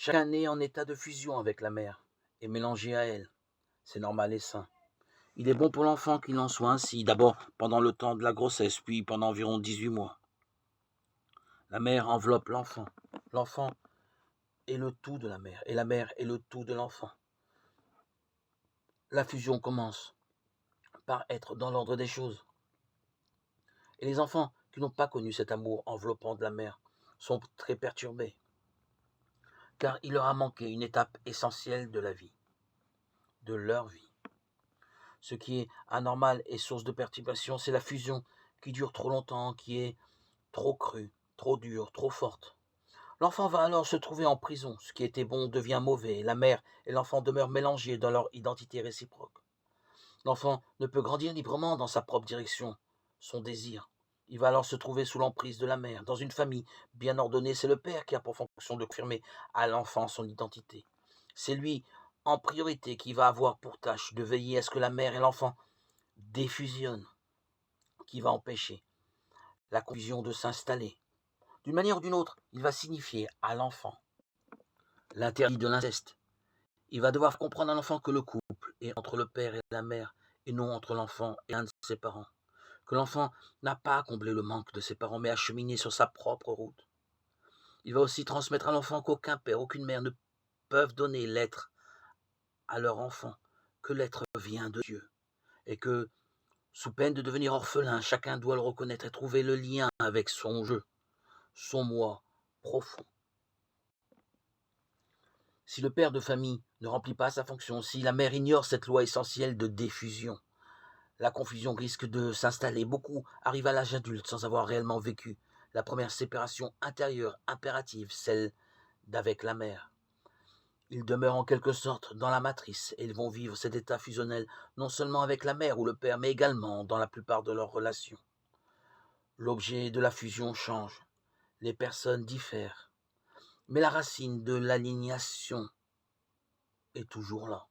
Chacun naît en état de fusion avec la mère et mélangé à elle. C'est normal et sain. Il est bon pour l'enfant qu'il en soit ainsi, d'abord pendant le temps de la grossesse, puis pendant environ 18 mois. La mère enveloppe l'enfant. L'enfant est le tout de la mère, et la mère est le tout de l'enfant. La fusion commence par être dans l'ordre des choses. Et les enfants qui n'ont pas connu cet amour enveloppant de la mère sont très perturbés, car il leur a manqué une étape essentielle de la vie, de leur vie. Ce qui est anormal et source de perturbation, c'est la fusion qui dure trop longtemps, qui est trop crue, trop dure, trop forte. L'enfant va alors se trouver en prison. Ce qui était bon devient mauvais. La mère et l'enfant demeurent mélangés dans leur identité réciproque. L'enfant ne peut grandir librement dans sa propre direction, son désir. Il va alors se trouver sous l'emprise de la mère. Dans une famille bien ordonnée, c'est le père qui a pour fonction de confirmer à l'enfant son identité. C'est lui, en priorité, qui va avoir pour tâche de veiller à ce que la mère et l'enfant défusionnent, qui va empêcher la confusion de s'installer. D'une manière ou d'une autre, il va signifier à l'enfant l'interdit de l'inceste. Il va devoir comprendre à l'enfant que le couple est entre le père et la mère, et non entre l'enfant et un de ses parents. Que l'enfant n'a pas à combler le manque de ses parents, mais à cheminer sur sa propre route. Il va aussi transmettre à l'enfant qu'aucun père, aucune mère ne peuvent donner l'être à leur enfant, que l'être vient de Dieu, et que, sous peine de devenir orphelin, chacun doit le reconnaître et trouver le lien avec son jeu, son moi profond. Si le père de famille ne remplit pas sa fonction, si la mère ignore cette loi essentielle de diffusion, la confusion risque de s'installer. Beaucoup arrivent à l'âge adulte sans avoir réellement vécu la première séparation intérieure impérative, celle d'avec la mère. Ils demeurent en quelque sorte dans la matrice et ils vont vivre cet état fusionnel non seulement avec la mère ou le père, mais également dans la plupart de leurs relations. L'objet de la fusion change, les personnes diffèrent, mais la racine de l'aliénation est toujours là.